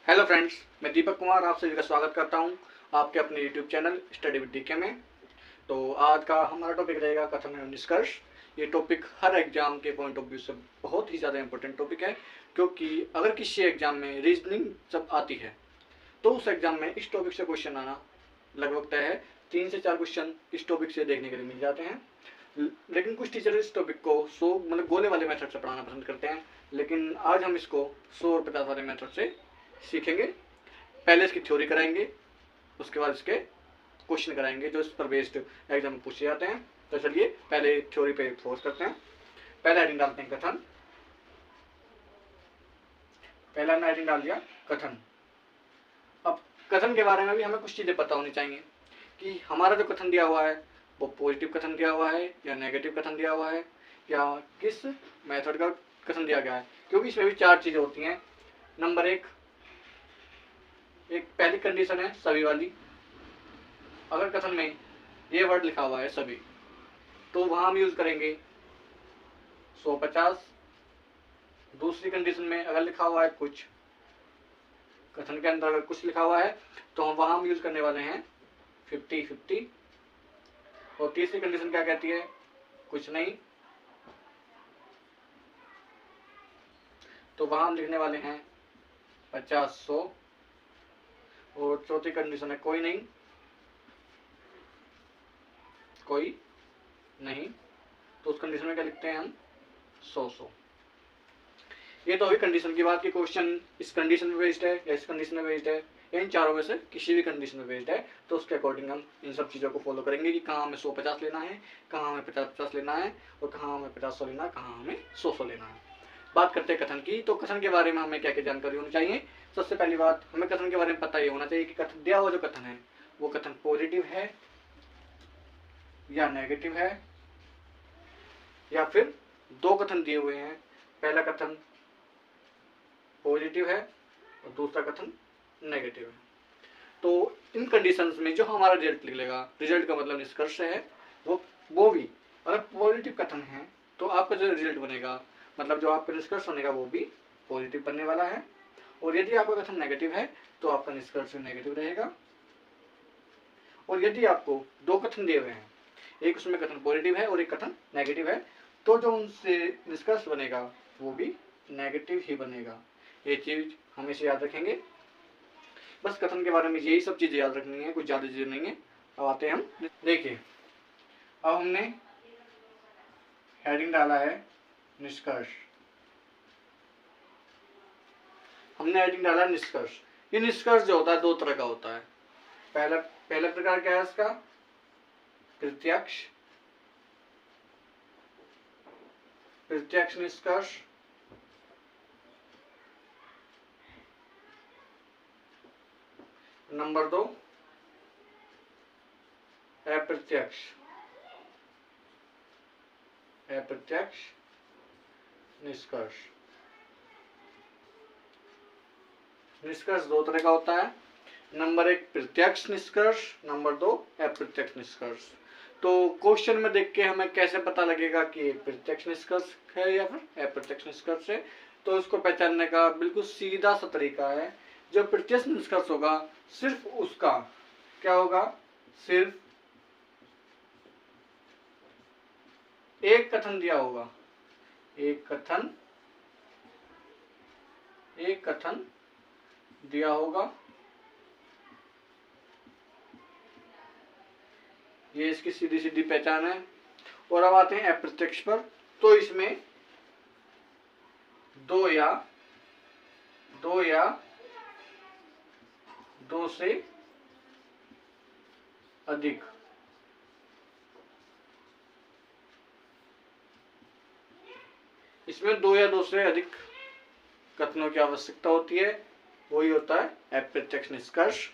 Hello friends, मैं दीपक कुमार आप सभी का स्वागत करता हूं आपके अपने YouTube channel study with DK में। तो आज का हमारा टॉपिक रहेगा कथन एवं निष्कर्ष। ये टॉपिक हर एग्जाम के पॉइंट ऑफ व्यू से बहुत ही ज़्यादा इंपॉर्टेंट टॉपिक है, क्योंकि अगर किसी एग्जाम में रीजनिंग जब आती है तो उस एग्जाम में इस टॉपिक से क्वेश्चन आना लगभग तय है। 3 से 4 क्वेश्चन इस टॉपिक से देखने के लिए मिल जाते हैं। लेकिन कुछ टीचर इस टॉपिक को 100 मतलब गोले वाले मेथड से पढ़ाना पसंद करते हैं, लेकिन आज हम इसको 100 और 50 वाले मेथड से सीखेंगे। पहले इसकी थ्योरी कराएंगे, उसके बाद इसके क्वेश्चन कराएंगे जो इस पर बेस्ड एग्जाम में पूछे जाते हैं। तो चलिए पहले थ्योरी पे फोकस करते हैं। पहला हेडिंग डालते हैं कथन। पहला हमने हेडिंग डाल दिया कथन। अब कथन के बारे में भी हमें कुछ चीज़ें पता होनी चाहिए कि हमारा जो कथन दिया हुआ है वो पॉजिटिव कथन दिया हुआ है या नेगेटिव कथन दिया हुआ है या किस मेथड का कथन दिया गया है, क्योंकि इसमें भी 4 चीज़ें होती हैं। नंबर एक पहली कंडीशन है सभी वाली। अगर कथन में ये वर्ड लिखा हुआ है सभी, तो वहां हम यूज करेंगे 150। दूसरी कंडीशन में अगर लिखा हुआ है कुछ, कथन के अंदर अगर कुछ लिखा हुआ है तो वहां हम यूज करने वाले हैं 50-50। और तीसरी कंडीशन क्या कहती है, कुछ नहीं, तो वहां हम लिखने वाले हैं 50-100। और चौथी कंडीशन है कोई नहीं, कोई नहीं, तो उस कंडीशन में क्या लिखते हैं हम 100-100। ये तो हुई कंडीशन की बात कि क्वेश्चन इस कंडीशन में बेस्ड है या इस कंडीशन में बेस्ड है या इन चारों में से किसी भी कंडीशन में बेस्ड है, तो उसके अकॉर्डिंग हम इन सब चीज़ों को फॉलो करेंगे कि कहाँ हमें 100-50 लेना है, कहाँ हमें 50-50 लेना है और कहाँ हमें 50-100 लेना है, कहाँ हमें 100-100 लेना है। बात करते हैं कथन की। तो कथन के बारे में हमें क्या क्या जानकारी होनी चाहिए। सबसे पहली बात, हमें कथन के बारे में पता ये होना चाहिए कि कथन दिया हुआ जो कथन है वो कथन पॉजिटिव है या नेगेटिव है, या फिर 2 कथन दिए हुए हैं, पहला कथन पॉजिटिव है और दूसरा कथन नेगेटिव है। तो इन कंडीशंस में जो हमारा रिजल्ट निकलेगा, रिजल्ट का मतलब निष्कर्ष है, वो भी अगर पॉजिटिव कथन है तो आपका जो रिजल्ट बनेगा, मतलब जो आपका निष्कर्ष बनेगा वो भी पॉजिटिव बनने वाला है। और यदि आपका कथन नेगेटिव है तो आपका निष्कर्ष नेगेटिव रहेगा। और यदि आपको 2 कथन दिए हुए हैं, एक उसमें कथन पॉजिटिव है और एक कथन नेगेटिव है, तो जो उनसे निष्कर्ष बनेगा वो भी नेगेटिव ही बनेगा। ये चीज हमेशा याद रखेंगे। बस कथन के बारे में यही सब चीजें याद रखनी है, कुछ ज्यादा चीजें नहीं है। अब आते हैं हम, देखिए अब हमने हेडिंग डाला है निष्कर्ष। हमने हेडिंग डाला निष्कर्ष। ये निष्कर्ष जो होता है 2 तरह का होता है। पहला प्रकार क्या है इसका, प्रत्यक्ष निष्कर्ष। नंबर 2 अप्रत्यक्ष निष्कर्ष। निष्कर्ष 2 तरह का होता है। नंबर 1 प्रत्यक्ष निष्कर्ष, नंबर 2 अप्रत्यक्ष निष्कर्ष। तो क्वेश्चन में देख के हमें कैसे पता लगेगा कि प्रत्यक्ष निष्कर्ष है या फिर अप्रत्यक्ष निष्कर्ष है। तो उसको पहचानने का बिल्कुल सीधा सा तरीका है। जो प्रत्यक्ष निष्कर्ष होगा सिर्फ उसका क्या होगा, सिर्फ एक कथन दिया होगा, एक कथन दिया होगा, ये इसकी सीधी सीधी पहचान है। और अब आते हैं अप्रत्यक्ष पर। तो इसमें दो या दो से अधिक इसमें 2 या 2 से अधिक कथनों की आवश्यकता होती है, वही होता है अप्रत्यक्ष निष्कर्ष।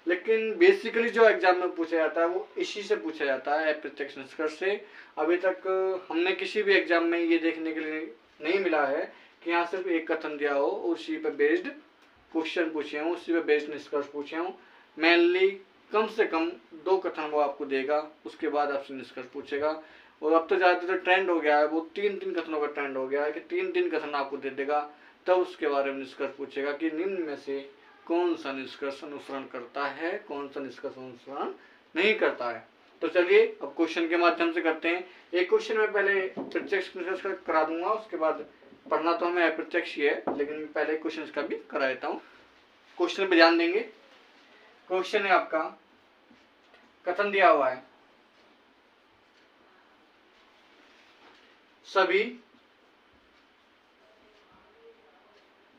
लेकिन बेसिकली जो एग्जाम में पूछा जाता है वो इसी से पूछा जाता है, अप्रत्यक्ष निष्कर्ष से। अभी तक हमने किसी भी एग्जाम में ये देखने के लिए नहीं मिला है कि यहाँ सिर्फ एक कथन दिया हो, उसी पे बेस्ड क्वेश्चन पूछे हों, उसी पे बेस्ड निष्कर्ष पूछे हों। मेनली कम से कम 2 कथन वो आपको देगा, उसके बाद आपसे निष्कर्ष पूछेगा। और अब तो ज़्यादातर ट्रेंड हो गया है, वो 3-3 कथनों का ट्रेंड हो गया है कि 3-3 कथन आपको दे देगा, तब उसके बारे में निष्कर्ष पूछेगा कि निम्न में से कौन सा निष्कर्ष अनुसरण करता है, कौन सा निष्कर्ष अनुसरण नहीं करता है। तो चलिए अब क्वेश्चन के माध्यम से करते हैं। एक क्वेश्चन में पहले प्रत्यक्ष निष्कर्ष करा दूंगा, उसके बाद पढ़ना तो हमें अप्रत्यक्ष ही है, लेकिन पहले क्वेश्चन का भी करा देता हूँ। क्वेश्चन पे ध्यान देंगे। क्वेश्चन है आपका, कथन दिया हुआ है सभी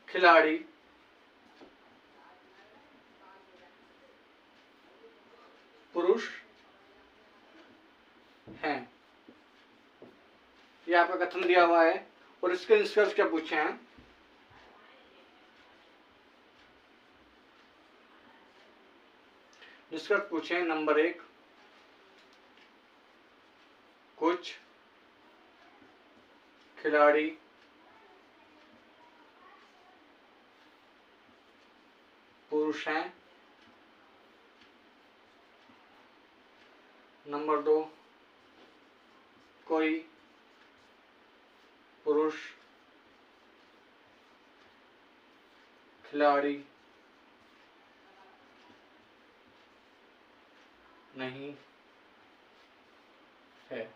खिलाड़ी पुरुष हैं। ये आपका कथन दिया हुआ है और इसके निष्कर्ष क्या पूछे हैं। निष्कर्ष पूछे हैं नंबर 1, कुछ खिलाड़ी पुरुष हैं। नंबर 2, कोई पुरुष खिलाड़ी नहीं है।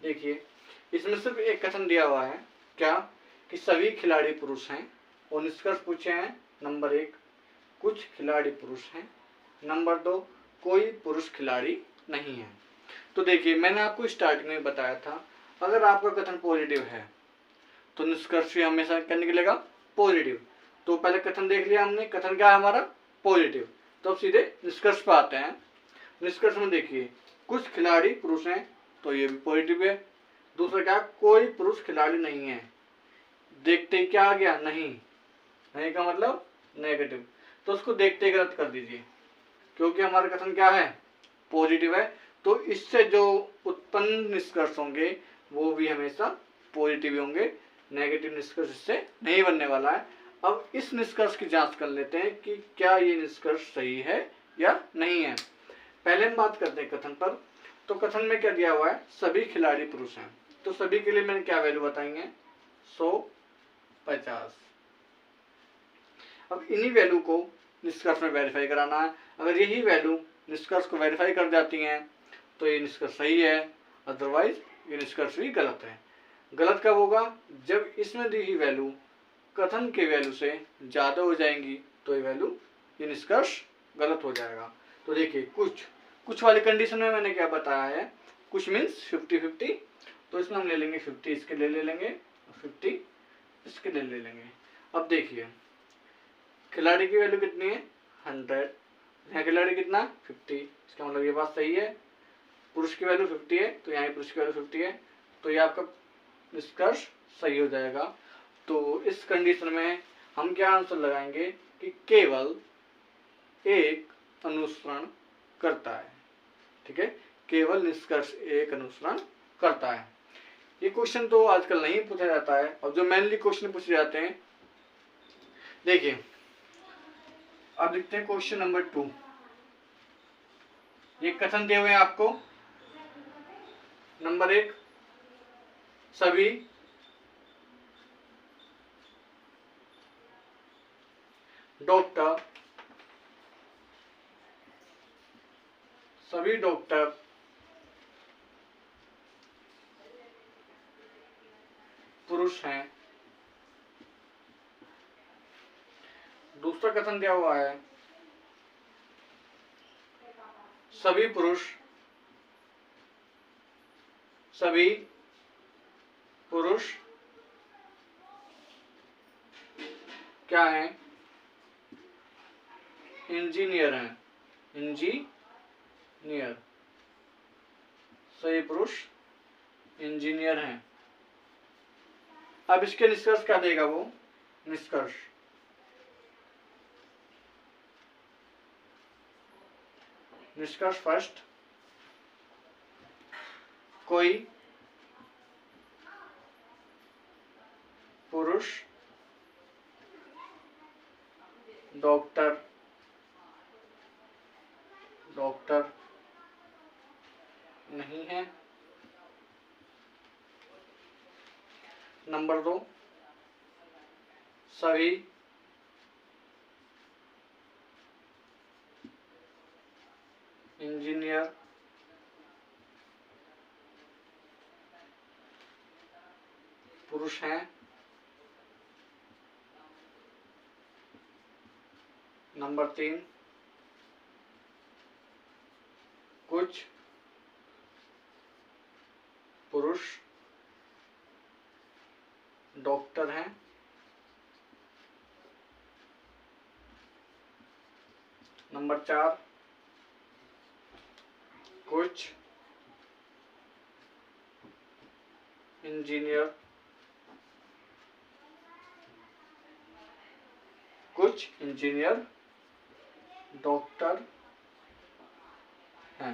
देखिए इसमें सिर्फ एक कथन दिया हुआ है, क्या कि सभी खिलाड़ी पुरुष हैं, और निष्कर्ष पूछे हैं नंबर 1, कुछ खिलाड़ी पुरुष हैं। नंबर 2, कोई पुरुष खिलाड़ी नहीं है। तो देखिए मैंने आपको स्टार्टिंग में बताया था, अगर आपका कथन पॉजिटिव है तो निष्कर्ष भी हमेशा क्या निकलेगा, पॉजिटिव। तो पहले कथन देख लिया हमने, कथन क्या है हमारा, पॉजिटिव। तो अब सीधे निष्कर्ष पर आते हैं। निष्कर्ष में देखिए कुछ खिलाड़ी पुरुष हैं, तो ये भी पॉजिटिव है। दूसरा क्या, कोई पुरुष खिलाड़ी नहीं है। देखते ही क्या आ गया, नहीं। नहीं का मतलब नेगेटिव, तो उसको देखते ही गलत कर दीजिए, क्योंकि हमारा कथन क्या है, पॉजिटिव है। तो इससे जो उत्पन्न निष्कर्ष होंगे वो भी हमेशा पॉजिटिव होंगे, नेगेटिव निष्कर्ष इससे नहीं बनने वाला है। अब इस निष्कर्ष की जांच कर लेते हैं कि क्या ये निष्कर्ष सही है या नहीं है। पहले हम बात करते हैं कथन पर। तो कथन में क्या दिया हुआ है, सभी खिलाड़ी पुरुष हैं। तो सभी के लिए मैंने क्या वैल्यू बताएंगे, 150। अब इन्हीं वैल्यू को निष्कर्ष में वेरीफाई कराना है। अगर यही वैल्यू निष्कर्ष को वेरीफाई कर जाती हैं तो ये निष्कर्ष सही है, अदरवाइज ये निष्कर्ष भी गलत है। गलत कब होगा, जब इसमें दी हुई वैल्यू कथन के वैल्यू से ज़्यादा हो जाएंगी, तो ये निष्कर्ष गलत हो जाएगा। तो देखिए कुछ वाली कंडीशन में मैंने क्या बताया है, कुछ मीन्स 50-50। तो इसमें हम ले लेंगे 50 इसके लिए ले लेंगे, 50 इसके लिए ले लेंगे। अब देखिए खिलाड़ी की वैल्यू कितनी है, 100। यहाँ खिलाड़ी कितना, 50। इसका मतलब ये बात सही है। पुरुष की वैल्यू 50 है, तो यहाँ पुरुष की वैल्यू 50 है, तो ये आपका निष्कर्ष सही हो जाएगा। तो इस कंडीशन में हम क्या आंसर लगाएंगे कि केवल एक अनुसरण करता है। ठीक है, केवल निष्कर्ष एक अनुसरण करता है। ये क्वेश्चन तो आजकल नहीं पूछा जाता है, और जो मेनली क्वेश्चन पूछे जाते हैं, देखिए अब देखते हैं क्वेश्चन नंबर 2। ये कथन दिए हुए हैं आपको, नंबर 1, सभी डॉक्टर पुरुष हैं। दूसरा कथन दिया हुआ है सभी पुरुष क्या हैं, इंजीनियर हैं। इंजीनियर, सही पुरुष इंजीनियर हैं। अब इसके निष्कर्ष क्या देगा वो, निष्कर्ष फर्स्ट, कोई पुरुष डॉक्टर नहीं है। नंबर 2, सभी इंजीनियर पुरुष हैं। नंबर 3, कुछ पुरुष डॉक्टर हैं। नंबर 4, कुछ इंजीनियर डॉक्टर हैं।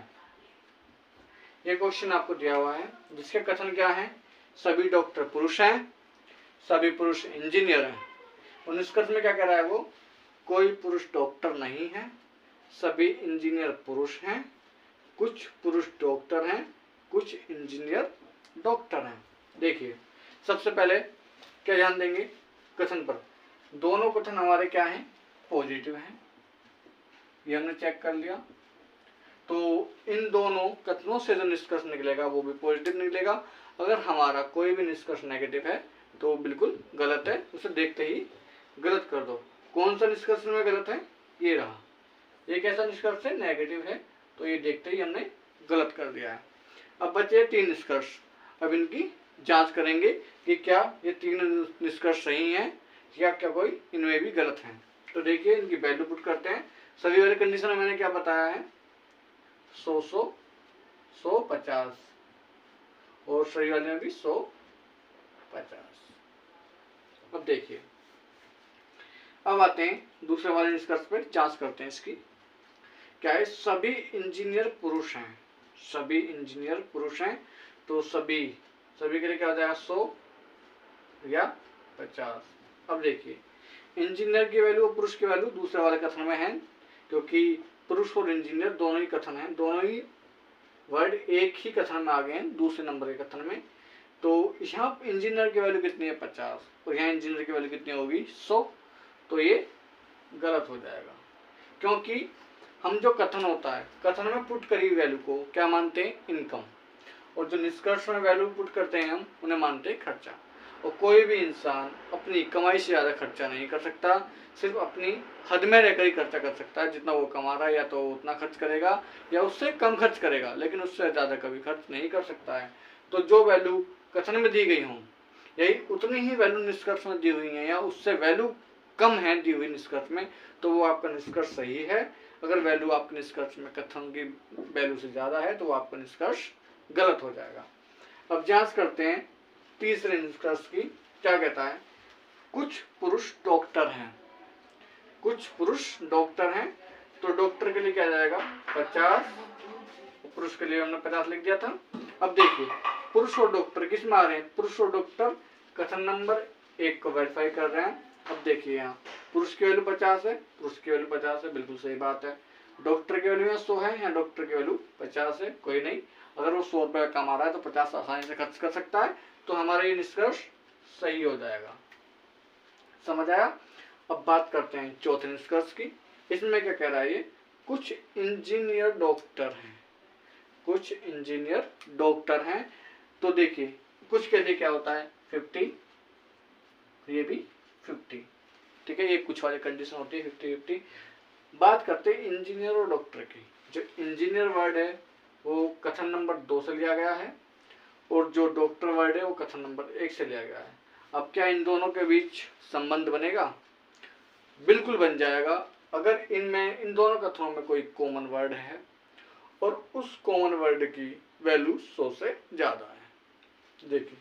ये क्वेश्चन आपको दिया हुआ है जिसके कथन क्या है, सभी डॉक्टर पुरुष हैं, सभी पुरुष इंजीनियर हैं। और निष्कर्ष में क्या कह रहा है वो, कोई पुरुष डॉक्टर नहीं है, सभी इंजीनियर पुरुष हैं, कुछ पुरुष डॉक्टर हैं, कुछ इंजीनियर डॉक्टर हैं। देखिए सबसे पहले क्या ध्यान देंगे कथन पर, दोनों कथन हमारे क्या हैं, पॉजिटिव हैं, ये हमने चेक कर लिया। तो इन दोनों कथनों से जो निष्कर्ष निकलेगा वो भी पॉजिटिव निकलेगा। अगर हमारा कोई भी निष्कर्ष नेगेटिव है तो बिल्कुल गलत है, उसे देखते ही गलत कर दो। कौन सा निष्कर्ष में गलत है, ये रहा, ये कैसा निष्कर्ष है, नेगेटिव है, तो ये देखते ही हमने गलत कर दिया है। अब बचे 3 निष्कर्ष, अब इनकी जांच करेंगे कि क्या ये 3 निष्कर्ष सही हैं या क्या कोई इनमें भी गलत है। तो देखिए इनकी वैल्यू पुट करते हैं। सभी वाले कंडीशन में मैंने क्या बताया है, 100 100 150 और सही वाले में भी 150। अब देखिए अब आते हैं दूसरे वाले निष्कर्ष पर, जांच करते हैं इसकी। क्या है, सभी इंजीनियर पुरुष हैं, सभी इंजीनियर पुरुष हैं, तो सभी के लिए क्या हो जाएगा, 100 या 50। अब देखिए इंजीनियर की वैल्यू और पुरुष की वैल्यू दूसरे वाले कथन में है, क्योंकि पुरुष और इंजीनियर दोनों ही कथन हैं, दोनों ही वर्ड एक ही कथन में आ गए हैं दूसरे नंबर के कथन में। तो यहाँ इंजीनियर की वैल्यू कितनी है, 50, और यहाँ इंजीनियर की वैल्यू कितनी होगी, 100। तो ये गलत हो जाएगा, क्योंकि हम जो कथन होता है, कथन में पुट करी वैल्यू को क्या मानते हैं, इनकम, और जो निष्कर्ष में वैल्यू पुट करते हैं हम उन्हें मानते हैं खर्चा। और कोई भी इंसान अपनी कमाई से ज़्यादा खर्चा नहीं कर सकता, सिर्फ अपनी हद में रहकर ही खर्चा कर सकता है। जितना वो कमा रहा है या तो उतना खर्च करेगा या उससे कम खर्च करेगा, लेकिन उससे ज़्यादा कभी खर्च नहीं कर सकता है। तो जो वैल्यू कथन में दी गई हों यही उतनी ही वैल्यू निष्कर्ष में दी हुई है या उससे वैल्यू कम है दी हुई निष्कर्ष में, तो वो आपका निष्कर्ष सही है। अगर वैल्यू आपके निष्कर्ष में कथन की वैल्यू से ज़्यादा है तो वो आपका निष्कर्ष गलत हो जाएगा। अब जांच करते हैं तीसरे निष्कर्ष की, क्या कहता है, कुछ पुरुष डॉक्टर हैं, कुछ पुरुष डॉक्टर हैं, तो डॉक्टर के लिए क्या जाएगा, 50, पुरुष के लिए हमने 50 लिख दिया था। अब देखिए पुरुष और डॉक्टर किस में आ रहे हैं, पुरुष और डॉक्टर कथन नंबर 1 को वेरीफाई कर रहे हैं। अब देखिए यहाँ पुरुष की वैल्यू 50 है, पुरुष की वैल्यू 50 है, बिल्कुल सही बात है। डॉक्टर की वैल्यू यहाँ 100 है, यहाँ डॉक्टर की वैल्यू 50 है, कोई नहीं, अगर वो 100 रुपये कमा रहा है तो 50 आसानी से खर्च कर सकता है, तो हमारा ये निष्कर्ष सही हो जाएगा। समझ आया। अब बात करते हैं चौथे निष्कर्ष की। इसमें क्या कह रहा है, ये कुछ इंजीनियर डॉक्टर हैं, कुछ इंजीनियर डॉक्टर हैं। तो देखिए कुछ के लिए क्या होता है, 50, ये भी 50, ठीक है, ये कुछ वाली कंडीशन होती है 50-50। बात करते हैं इंजीनियर और डॉक्टर की। जो इंजीनियर वर्ड है वो कथन नंबर 2 से लिया गया है और जो डॉक्टर वर्ड है वो कथन नंबर 1 से लिया गया है। अब क्या इन दोनों के बीच संबंध बनेगा, बिल्कुल बन जाएगा, अगर इनमें इन दोनों कथनों में कोई कॉमन वर्ड है और उस कॉमन वर्ड की वैल्यू 100 से ज़्यादा है। देखिए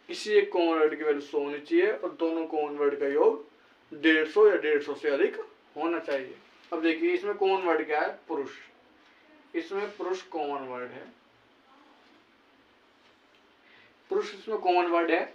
किसी एक कॉमन वर्ड की वैल्यू 100 होनी चाहिए और दोनों कॉमन वर्ड का योग 150 या 150 से अधिक होना चाहिए। अब देखिए इसमें कॉमन वर्ड क्या है, पुरुष, इसमें पुरुष कॉमन वर्ड है, पुरुष इसमें कॉमन वर्ड है,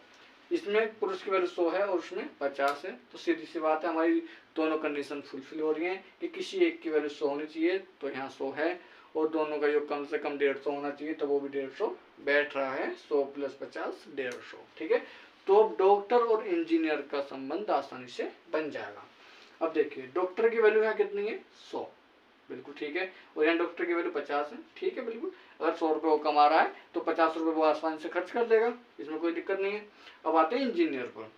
इसमें पुरुष की वैल्यू 100 है और उसमें 50 है। तो सीधी सी बात है हमारी दोनों कंडीशन फुलफिल हो रही हैं कि किसी एक की वैल्यू 100 होनी चाहिए, तो यहाँ 100 है, और दोनों का योग कम से कम 150 होना चाहिए, तो वो भी 150 बैठ रहा है, 100 + 50 150, ठीक है। तो अब डॉक्टर और इंजीनियर का संबंध आसानी से बन जाएगा। अब देखिए डॉक्टर की वैल्यू यहाँ कितनी है 100, बिल्कुल ठीक है, और यहाँ डॉक्टर की वैल्यू 50 है, ठीक है बिल्कुल। अगर 100 रुपये वो कमा रहा है तो 50 रुपये वो आसानी से खर्च कर देगा, इसमें कोई दिक्कत नहीं है। अब आते हैं इंजीनियर पर।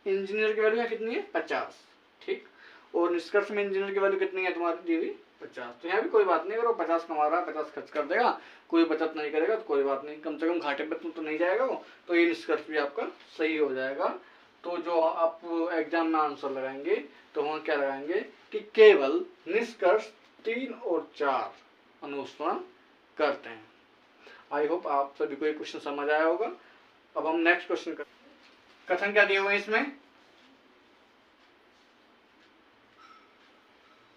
इंजीनियर की वैल्यू यहाँ कितनी है 50, ठीक, और निष्कर्ष में इंजीनियर की वैल्यू कितनी है तुम्हारी दी हुई 50। तो यहाँ भी कोई बात नहीं, अगर वो 50 कमा रहा है 50 खर्च कर देगा, कोई बचत नहीं करेगा तो कोई बात नहीं, कम से कम घाटे पे तो नहीं जाएगा वो, तो ये निष्कर्ष भी आपका सही हो जाएगा। तो जो आप एग्जाम में आंसर लगाएंगे तो वहाँ क्या लगाएंगे कि केवल निष्कर्ष 3 और 4 अनुसरण करते हैं। आई होप आप सभी को ये क्वेश्चन समझ आया होगा। अब हम नेक्स्ट क्वेश्चन कर, कथन क्या दिए हुए हैं इसमें,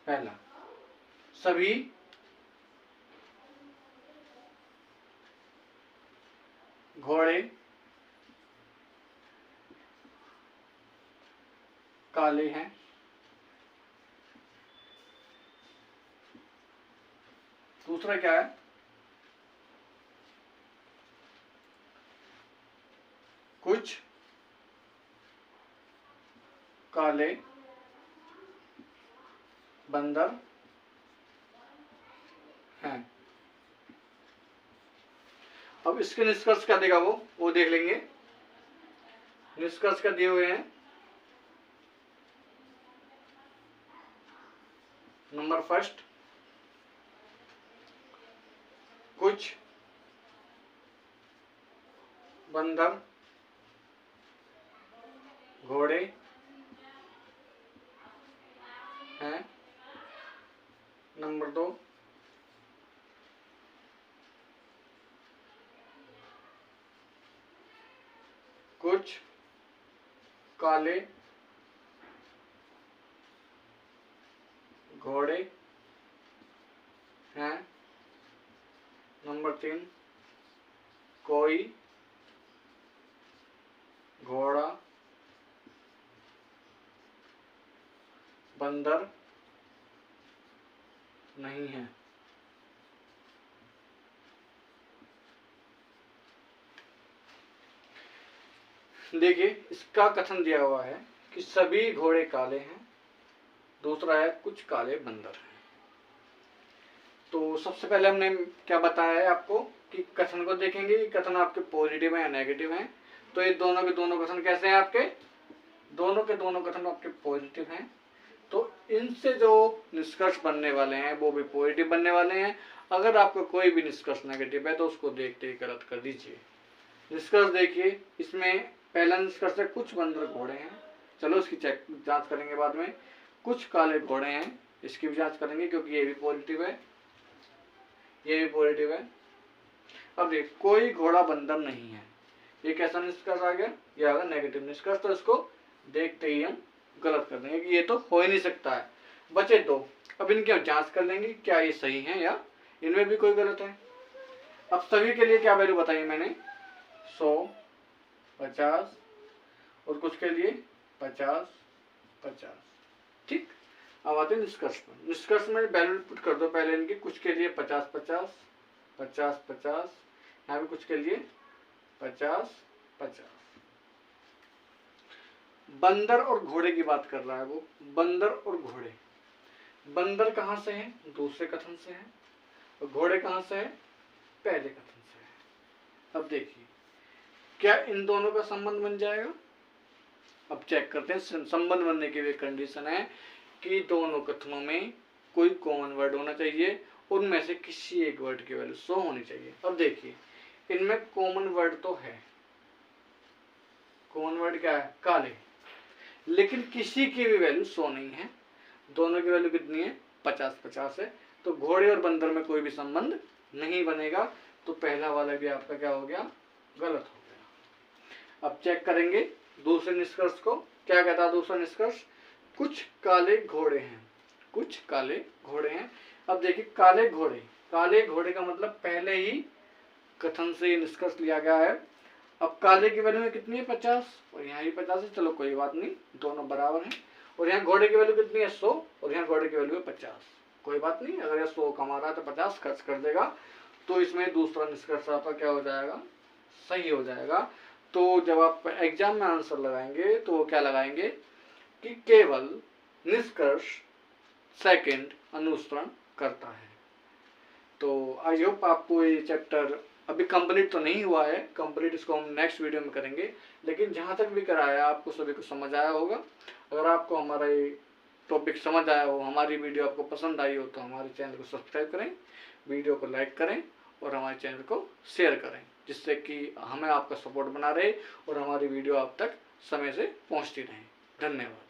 पहला सभी घोड़े काले हैं, दूसरा क्या है कुछ काले बंदर हैं। अब इसके निष्कर्ष क्या देगा वो देख लेंगे। निष्कर्ष क्या दिए हुए हैं, नंबर फर्स्ट कुछ बंदर घोड़े हैं। नंबर 2 कुछ काले घोड़े हैं। नंबर 3 कोई घोड़ा बंदर नहीं है। देखिए इसका कथन दिया हुआ है कि सभी घोड़े काले हैं, दूसरा है कुछ काले बंदर हैं। तो सबसे पहले हमने क्या बताया है आपको कि कथन को देखेंगे कि कथन आपके पॉजिटिव है या नेगेटिव हैं। तो ये दोनों के दोनों कथन कैसे हैं आपके, दोनों के दोनों कथन आपके पॉजिटिव हैं। तो इनसे जो निष्कर्ष बनने वाले हैं वो भी पॉजिटिव बनने वाले हैं। अगर आपका कोई भी निष्कर्ष नेगेटिव है तो उसको देखते ही गलत कर दीजिए। निष्कर्ष देखिए, इसमें पहला निष्कर्ष है कुछ बंदर घोड़े हैं, चलो इसकी जांच करेंगे बाद में। कुछ काले घोड़े हैं, इसकी भी जांच करेंगे क्योंकि ये भी पॉजिटिव है, ये भी पॉजिटिव है। अब देख कोई घोड़ा बंदर नहीं है, ये कैसा निष्कर्ष आ गया, ये आ गया नेगेटिव निष्कर्ष। तो इसको देखते ही हम गलत कर देंगे कि ये तो हो ही नहीं सकता है। बचे 2, अब इनकी हम जांच कर लेंगे क्या ये सही है या इनमें भी कोई गलत है। अब सभी के लिए क्या वैल्यू बताई मैंने, 100, 50 और कुछ के लिए 50, 50, ठीक। अब आते हैं निष्कर्ष पर। निष्कर्ष में वैल्यू पुट कर दो पहले इनकी, कुछ के लिए 50, 50, 50, 50, यहाँ भी कुछ के लिए 50, 50। बंदर और घोड़े की बात कर रहा है वो, बंदर और घोड़े। बंदर कहाँ से है, दूसरे कथन से है, और घोड़े कहाँ से है, पहले कथन से है। अब देखिए क्या इन दोनों का संबंध बन जाएगा। अब चेक करते हैं, संबंध बनने की भी कंडीशन है कि दोनों कथनों में कोई कॉमन वर्ड होना चाहिए, उनमें से किसी एक वर्ड की वैल्यू 100 होनी चाहिए। अब देखिए इनमें कॉमन वर्ड तो है, कॉमन वर्ड क्या है, काले, लेकिन किसी की भी वैल्यू 100 नहीं है। दोनों की वैल्यू कितनी है, 50, 50 है। तो घोड़े और बंदर में कोई भी संबंध नहीं बनेगा, तो पहला वाला भी आपका क्या हो गया, गलत हो गया। अब चेक करेंगे दूसरे निष्कर्ष को, क्या कहता है दूसरा निष्कर्ष, कुछ काले घोड़े हैं, कुछ काले घोड़े हैं। अब देखिए काले घोड़े, काले घोड़े का मतलब पहले ही कथन से निष्कर्ष लिया गया है। अब काले की वैल्यू में कितनी है, 50, और यहाँ भी 50 है, चलो कोई बात नहीं, दोनों बराबर हैं। और यहाँ घोड़े की वैल्यू कितनी है, 100, और यहाँ घोड़े की वैल्यू है 50, कोई बात नहीं। अगर यह 100 कमा रहा है तो 50 खर्च कर देगा, तो इसमें दूसरा निष्कर्ष आपका क्या हो जाएगा, सही हो जाएगा। तो जब आप एग्जाम में आंसर लगाएंगे तो वो क्या लगाएंगे कि केवल निष्कर्ष सेकंड अनुसरण करता है। तो आई होप आपको ये चैप्टर अभी कंप्लीट तो नहीं हुआ है, कंप्लीट इसको हम नेक्स्ट वीडियो में करेंगे, लेकिन जहाँ तक भी कराया आपको सभी को समझ आया होगा। अगर आपको हमारा ये टॉपिक समझ आया हो, हमारी वीडियो आपको पसंद आई हो, तो हमारे चैनल को सब्सक्राइब करें, वीडियो को लाइक करें और हमारे चैनल को शेयर करें, जिससे कि हमें आपका सपोर्ट बना रहे और हमारी वीडियो आप तक समय से पहुँचती रहे। धन्यवाद।